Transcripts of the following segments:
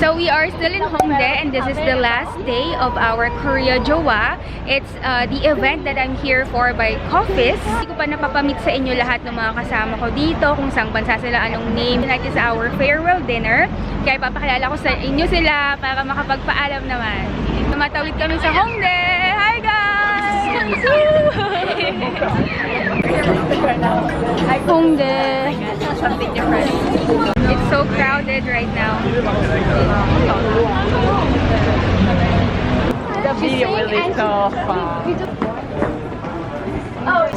So we are still in Hongdae and this is the last day of our Korea Jowa. It's the event that I'm here for by KOFICE. Hindi ko pa napapamit sa inyo lahat ng mga kasama ko dito, kung saan bansa sila, anong name. Tonight is our farewell dinner. Kaya papakilala ko sa inyo sila para makapagpaalam naman. Tumatawid kami sa Hongdae! Hi guys! Hongdae! Something different. It's so crowded right now. The video will be so fun. Oh,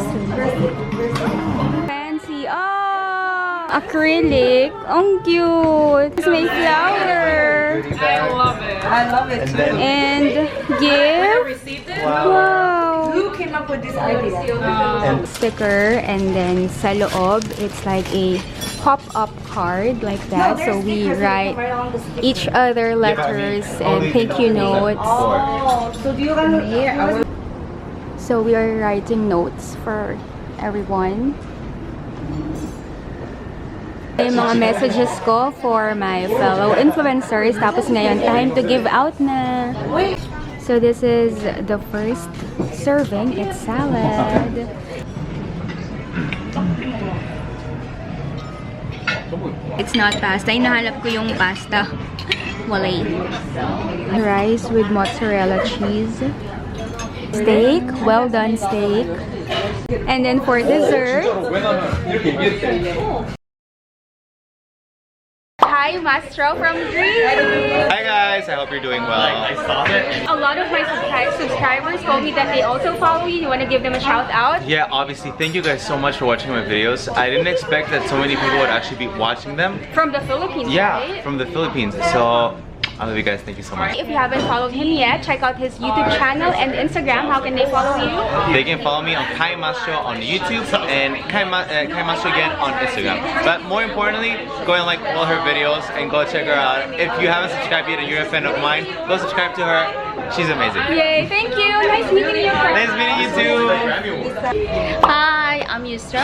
fancy. Oh, acrylic. Oh, cute. It's my flower. I love it. I love it too. And gift. Wow. Who came up with this idea? Sticker, and then sa loob, it's like a pop-up card like that. So we write each other letters and thank you notes. Oh, so do you want here? So we are writing notes for everyone. Yung mga messages ko for my fellow influencers. Tapos ngayon, time to give out na. So this is the first serving. It's salad. It's not pasta. Hinahanap ko yung pasta. Walay. Rice with mozzarella cheese. Steak. Well done steak. And then for dessert, hi, Mastro from Greece. Hi guys, I hope you're doing well. I saw it. A lot of my subscribers told me that they also follow you. You want to give them a shout out? Yeah, obviously, thank you guys so much for watching my videos. I didn't expect that so many people would actually be watching them. From the Philippines, Yeah, right? from the Philippines. So, I love you guys. Thank you so much. If you haven't followed him yet, check out his YouTube channel and Instagram. How can they follow you? They can follow me on Kai Mastro on YouTube and Kai Mastro again on Instagram. But more importantly, go and like all her videos and go check her out. If you haven't subscribed yet and you're a fan of mine, go subscribe to her. She's amazing. Yay, thank you. Nice meeting you. Nice meeting you too. Hi, I'm Yusra.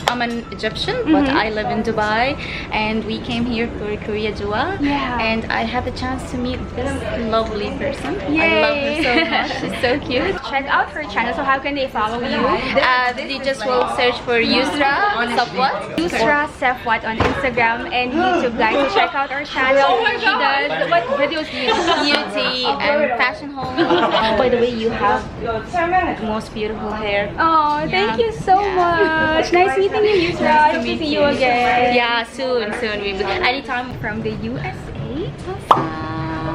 I'm an Egyptian, but I live in Dubai, and we came here for Korea Jowa. Yeah. And I had the chance to meet this lovely person. Yay. I love her so much. She's so cute. Check out her channel. So how can they follow you? You just will search for Yusra Safwat. Yusra Safwat on Instagram and YouTube, guys. So check out our channel. She does what videos do you do? Beauty and fashion home. By the way, you have the most beautiful hair. Oh, thank you so much. Nice meeting you, Yusra. Hope to see you again. Yeah, soon. We will. Anytime. From the USA.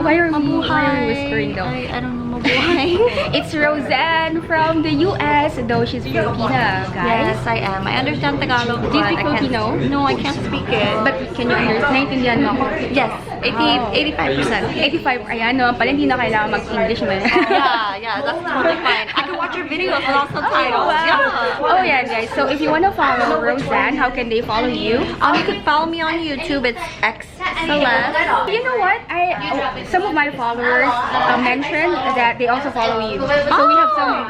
Why are we whispering though? I don't know, mabuhay. It's Roseanne from the US, though she's Filipina, guys. Yes, I am. I understand Tagalog, Do you but speak I can't. Filipino? No, I can't speak it. But can you understand mo ako? Yes, 85%. 85, ayan naman pala, hindi na kailangan mag-English man. Yeah, that's totally fine. I can watch your videos without subtitles. Yeah. Oh yeah, guys. So if you want to follow Roseanne, how can they follow you? You can follow me on YouTube. It's xceleste. You know what? Some of my followers mentioned that they also follow you. So we have some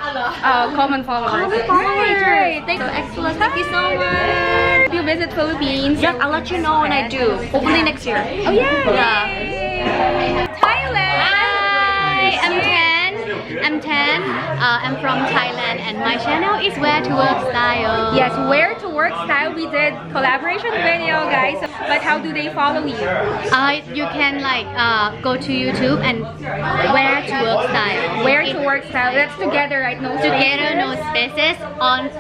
common followers. Right. Thank you, excellent. Thank you so much. If you visit Philippines, Yes, I'll let you know when I do. Hopefully next year. oh yeah. Yeah. Thailand. Hi, I'm 10. I'm from Thailand, and my channel is Where to Work Style. Yes, Where to Work Style. We did collaboration video, guys. But how do they follow you? You can like go to YouTube and Where to Work Style. Where to Work Style. That's together, right? No Together, no spaces. On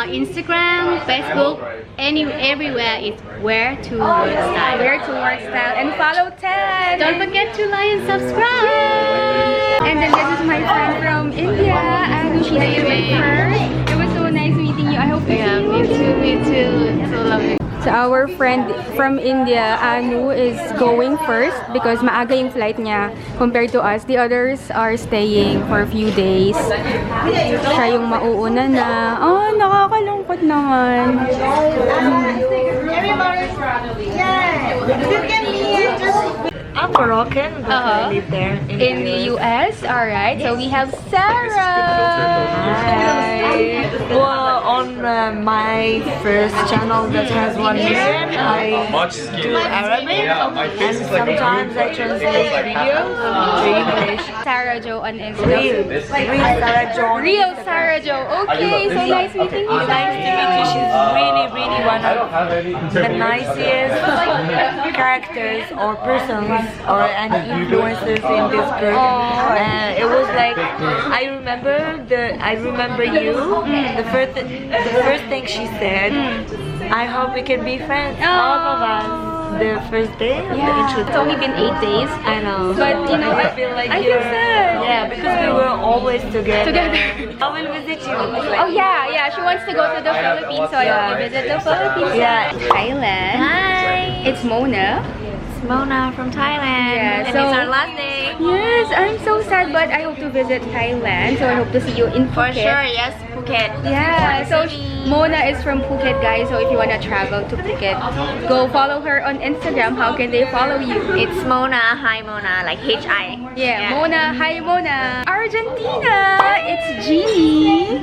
Instagram, Facebook, everywhere is Where to Work Style. Where to Work Style. And follow Ted. Don't forget to like and subscribe. And then this is my friend from India, Anu. She's doing first. It was so nice meeting you. I hope you see you. Me too. It's so lovely. So our friend from India, Anu, is going first because maaga yung flight niya compared to us. The others are staying for a few days. Siya yung mauuna na. Oh, nakakalungkot naman. Everybody's proud of you. Yeah. You can be just up. Moroccan, but I live there In the US, alright. So we have Sarah. Hi. Well, on my first channel that has 1 million, I do Arabic, and sometimes I translate videos to English. Sarah Jo on Instagram. Real Sarah Jo. Real Sarah Jo. Okay, so nice meeting you. Nice to meet you. She's really one of the nicest characters or persons or any influencers in this group. It was like I remember you. The first thing she said, I hope we can be friends, all of us. The first day of the introduction. It's only been 8 days. I know. But you know, I feel like I feel sad. Yeah, because we were always together. I will visit you. Oh yeah, she wants to go to the Philippines, so I will visit the Philippines. Yeah. Thailand. Hi, It's Mona. it's Mona from Thailand, Yeah, and so- it's our last day. Yes, I'm so sad, but I hope to visit Thailand, so I hope to see you in For Phuket. sure, yes, Phuket. Yeah, so Mona is from Phuket, guys. So if you wanna travel to Phuket, go follow her on Instagram. How can they follow you? It's Mona, hi Mona, like H-I. Yeah, Mona. Hi, Mona. Argentina. It's Jeannie.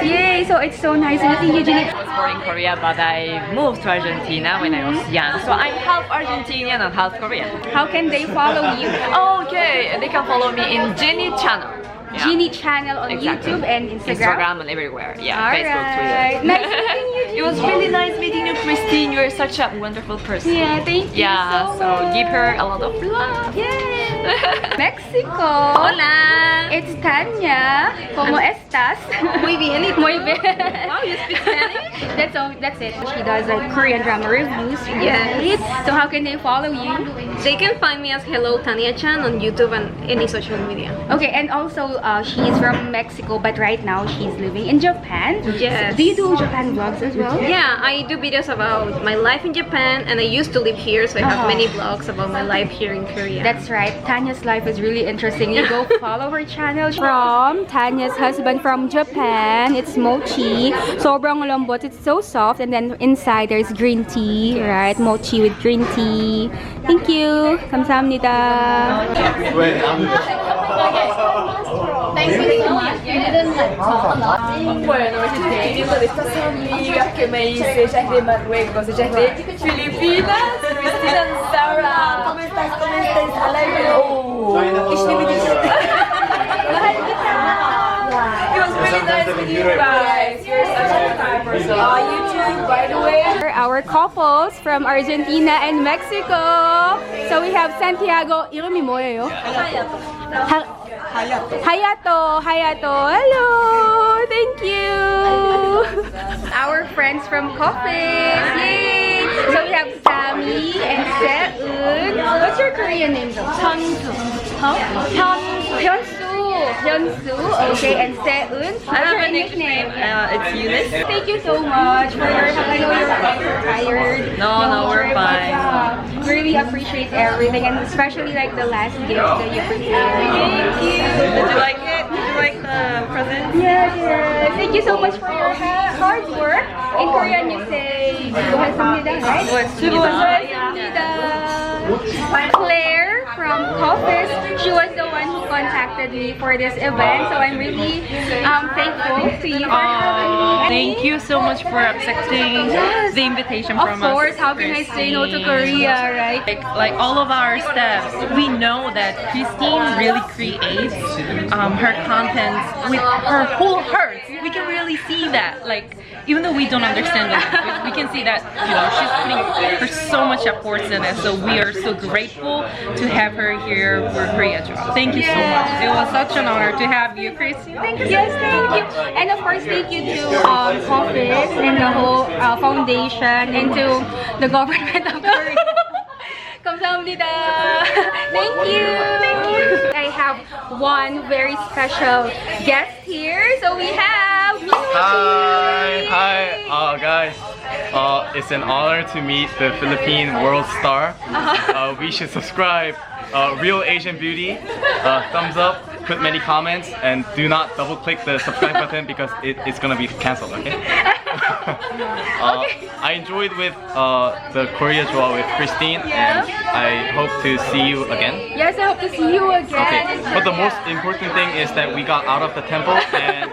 Yay! So it's so nice meeting you, Jeannie. I was born in Korea, but I moved to Argentina when I was young. So I'm half Argentinian and half Korean. How can they follow you? Okay, they can follow me in Jenny channel. Yeah. Jeannie channel on Exactly. YouTube and Instagram. Instagram and everywhere. Yeah, Facebook, Alright. Twitter. Nice meeting you, It was really nice meeting you, Kristine. You're such a wonderful person. Yeah, thank you Yeah, so much. give her a lot of love. Yay! Mexico. Hola. It's Tanya. ¿Cómo estás? Muy bien. Muy bien. Wow, you speak Spanish? That's it. She does like Korean drama reviews. Yes. So how can they follow you? They can find me as Hello Tanya Chan on YouTube and any social media. Okay, and also she's from Mexico, but right now she's living in Japan. Yes. Do you do Japan vlogs as well? Yeah, I do videos about my life in Japan, and I used to live here, so I have many vlogs about my life here in Korea. That's right. Tanya's life is really interesting. You go follow her channel. From Tanya's husband from Japan, it's mochi. Sobrang lambot. It's so soft. And then inside there's green tea, right? Mochi with green tea. Thank you. 감사합니다. Bueno, estoy despidiendo de estas amigas que me hice. Ella es de Marruecos, ella es de Filipinas, Kristine and Sarah. ¿Cómo estás? ¿Cómo estás? I love you. It was really nice meeting you guys. You're such a kind person. You too, by the way. Our couples from Argentina and Mexico. So we have Santiago. 이름이 뭐예요? Hayato. Hello. Thank you. Our friends from KOFICE. Yay. So we have Sammy and Seoul. What's your Korean name though? Hyunsu. Okay, and Seoul. I have a nickname. It's Eunice. Thank you so much for your help. I know you're tired. No, we're fine. Really appreciate everything, and especially like the last gift that you prepared. Thank you. Did you like it? Did you like the present? Yes. Thank you so much for your hard work. In Korean, you say 수고하셨습니다, right? 수고하셨습니다. Claire from KOFICE, she was the one who contacted me for this event, so I'm really thankful to you for having me. Thank you so much for accepting the invitation Of from us. course, how can I say no to Korea, right? Like all of our steps, we know that Kristine really creates her content with her whole heart. We can really see that. Like, even though we don't understand it, we can see that, you know, she's putting her so much efforts in it. So we are so grateful to have her here for Korea Joa. Thank you so much. It was such an honor to have you, Kristine. Yes, thank you. And of course, thank you to KOFICE and the whole foundation and to the government of Korea. 감사합니다. Thank you. I have one very special guest here. So we have Hi, guys. It's an honor to meet the Philippine world star. We should subscribe. Real Asian Beauty. Thumbs up. put many comments, and do not double click the subscribe button because it's gonna be cancelled. Okay. I enjoyed with the Korea Joa with Kristine, and I hope to see you again. Yes, I hope to see you again. Okay. But the most important thing is that we got out of the temple, and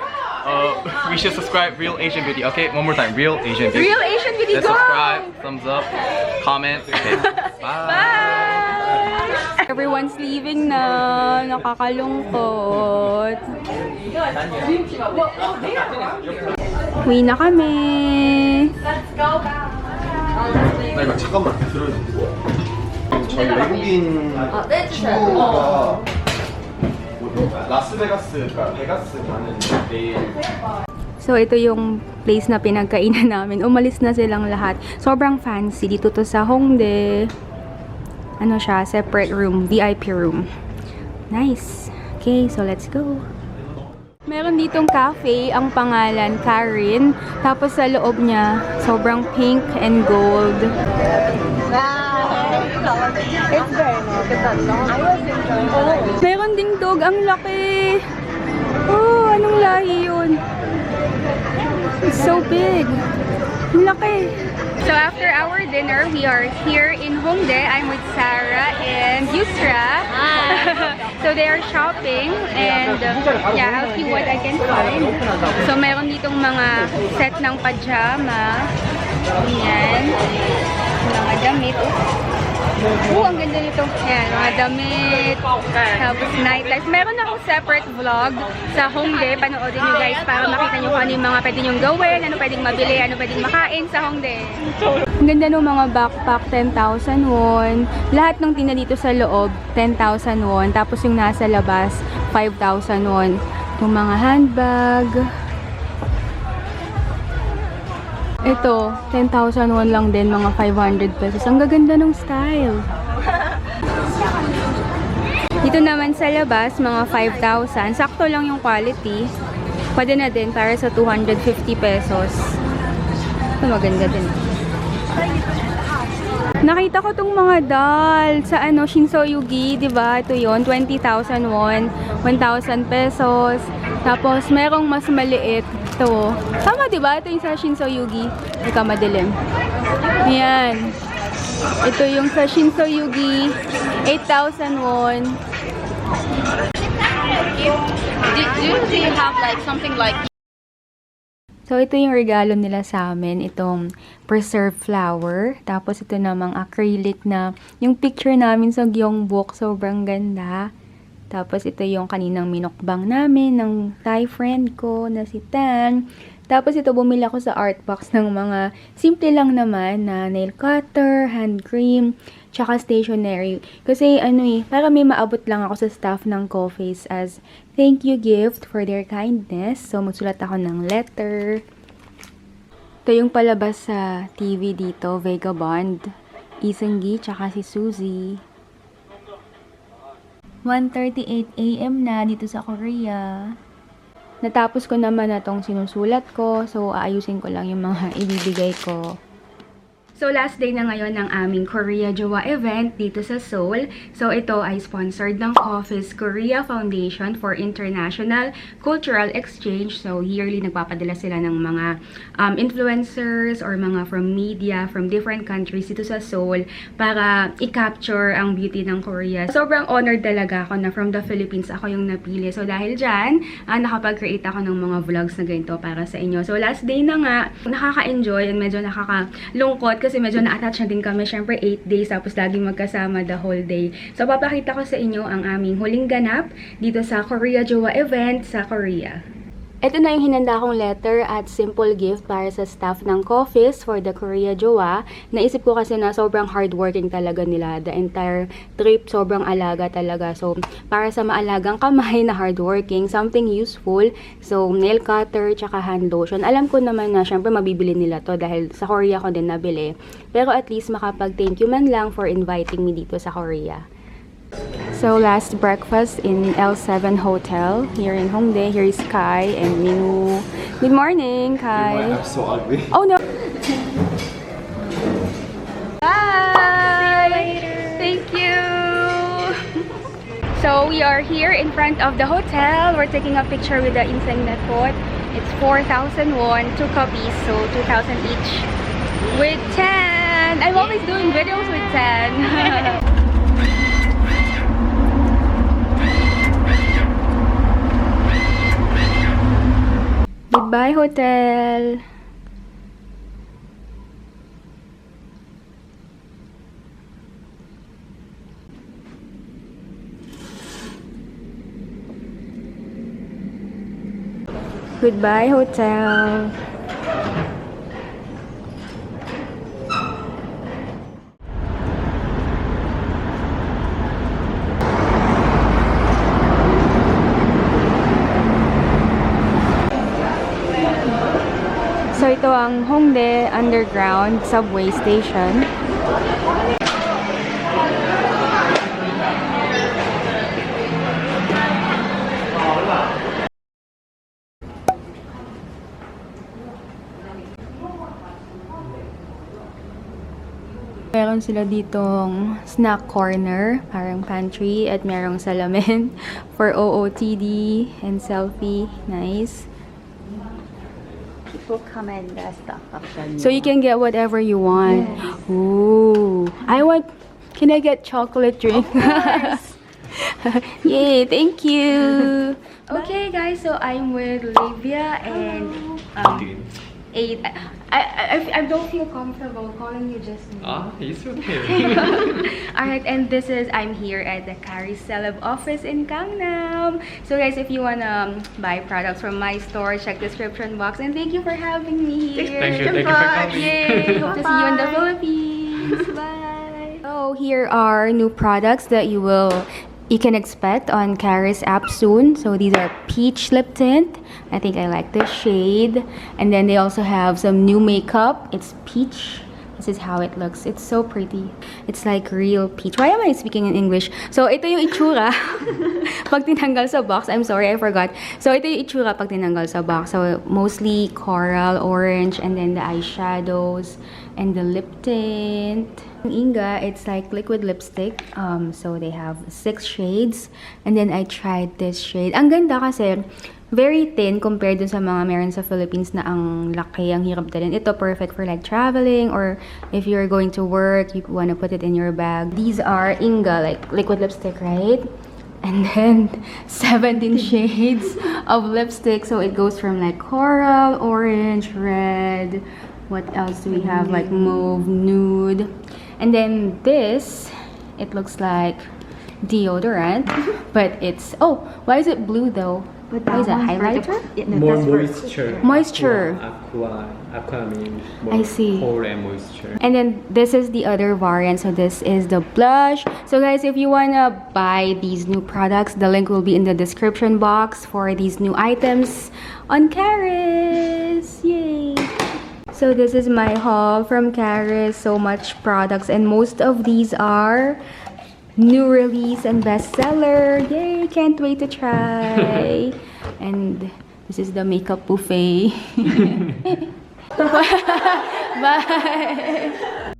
we should subscribe Real Asian Beauty. Okay, one more time, Real Asian Beauty. Real Asian Beauty, Let's go! subscribe, thumbs up, comment. Okay. Bye! Everyone's leaving na. Nakakalungkot. Uwi na kami. 나 이거 잠깐만 들어주세요. 저희 외국인 친구가 라스베가스, 그러니까 베가스 가는 내일. So, ito yung place na pinagkainan namin. Umalis na silang lahat. Sobrang fancy. Dito to sa Hongdae. Ano siya? Separate room. VIP room. Nice. Okay, so let's go. Meron ditong cafe. Ang pangalan, Charis. Tapos sa loob niya, sobrang pink and gold. It's very nice. Meron ding dog. Ang laki. Oh, anong lahi yun? It's so big. Ang laki. So after our dinner, we are here in Hongdae. I'm with Sarah and Yusra. So they are shopping and yeah, I'll see what I can find. So meron ditong mga set ng pajama. Ayan. Mga damit. Ang ganda nito. Ayan, mga damit. Tapos nightlife. Meron akong separate vlog sa Hongdae. Panoodin nyo guys para makita nyo kung ano yung mga pwede nyong gawin, ano pwedeng mabili, ano pwedeng makain sa Hongdae. Ang ganda ng mga backpack, 10,000 won. Lahat ng tina dito sa loob, 10,000 won. Tapos yung nasa labas, 5,000 won. Yung mga handbag. Ito, 10,000 won lang din, mga 500 pesos. Ang gaganda ng style. Dito naman sa labas, mga 5,000. Sakto lang yung quality. Pwede na din para sa 250 pesos. Ito maganda din. Nakita ko tong mga doll sa ano, Shinsoyugi, di ba? Ito yon 20,000 won, 1,000 pesos. Tapos merong mas maliit. Ito. Tama, di ba? Ito yung sa Shinsoyugi. Ika madilim. Ayan. Ito yung sa Shinsoyugi, 8,000 won. Do you have like something like? So, ito yung regalo nila sa amin. Itong preserved flower. Tapos, ito namang acrylic na yung picture namin sa Gyeongbok. Sobrang ganda. Tapos, ito yung kaninang minukbang namin ng Thai friend ko na si Tan. Tapos, ito bumili ako sa art box ng mga simple lang naman na nail cutter, hand cream, tsaka stationery. Kasi, ano para may maabot lang ako sa staff ng KOFICE as thank you gift for their kindness. So, magsulat ako ng letter. Ito yung palabas sa TV dito, Vagabond. Isanggi, tsaka si Suzy. 1:38 AM na dito sa Korea. Natapos ko naman na tong sinusulat ko. So, aayusin ko lang yung mga ibibigay ko. So, last day na ngayon ng aming Korea Jowa event dito sa Seoul. So, ito ay sponsored ng KOFICE Korea Foundation for International Cultural Exchange. So, yearly nagpapadala sila ng mga influencers or mga from media from different countries dito sa Seoul para i-capture ang beauty ng Korea. Sobrang honored talaga ako na from the Philippines ako yung napili. So, dahil dyan, nakapag-create ako ng mga vlogs na ganito para sa inyo. So, last day na nga, nakaka-enjoy and medyo nakakalungkot kasi medyo na-attach na din kami. Syempre, 8 days, tapos laging magkasama the whole day. So, papakita ko sa inyo ang aming huling ganap dito sa Korea Jowa event sa Korea. Ito na yung hinanda kong letter at simple gift para sa staff ng KOFICE for the Korea Jowa. Naisip ko kasi na sobrang hardworking talaga nila. The entire trip, sobrang alaga talaga. So, para sa maalagang kamay na hardworking, something useful. So, nail cutter, tsaka hand lotion. Alam ko naman na syempre mabibili nila to dahil sa Korea ko din nabili. Pero at least makapag-thank you man lang for inviting me dito sa Korea. So, last breakfast in L7 Hotel here in Hongdae. Here is Kai and Minu. Good morning, Kai. I'm so ugly. Oh no! Bye! Thank you! So we are here in front of the hotel. We're taking a picture with the inseng Nepot. It's 4,000 won, 2 copies, so 2,000 each. With 10! I'm always doing videos with 10. Goodbye, hotel. Goodbye, hotel. So ito ang Hongdae Underground Subway Station. Meron sila ditong snack corner, parang pantry, at merong salamin for OOTD and selfie. Nice. People come and stock up. So you can get whatever you want. Yes. Ooh. Can I get chocolate drink? Of course. Yay, thank you. Okay guys, so I'm with Livia and Aid. I don't feel comfortable calling you just me. It's okay. Alright, and I'm here at the Charis Celeb office in Gangnam. So guys, if you wanna buy products from my store, check description box. And thank you for having me here. Thank you for coming. Yay! Hope to see you in the Philippines. Bye. So here are new products that you can expect on Charis app soon. So these are peach lip tint. I think I like this shade. And then they also have some new makeup. It's peach. This is how it looks. It's so pretty. It's like real peach. Why am I speaking in English? So ito yung itsura pag tinanggal sa box. I'm sorry, I forgot. So ito yung itsura pag tinanggal sa box. So mostly coral, orange, and then the eyeshadows and the lip tint. Inga, it's like liquid lipstick. So they have 6 shades. And then I tried this shade. Ang ganda kasi very thin compared dun sa mga meron sa Philippines na ang laki, ang hirap dalhin. Ito perfect for like traveling or if you're going to work, you want to put it in your bag. These are Inga, like liquid lipstick, right? And then 17 shades of lipstick. So it goes from like coral, orange, red. What else do we have? Like mauve, nude. And then this, it looks like deodorant, but it's, oh, why is it blue though? Why is it highlighter? More moisture. Moisture. Aqua means more I see. pore and moisture. And then this is the other variant. So this is the blush. So guys, if you wanna buy these new products, the link will be in the description box for these new items on Charis. Yay! So this is my haul from Charis. So much products, and most of these are new release and bestseller. Yay! Can't wait to try. And this is the makeup buffet. Bye.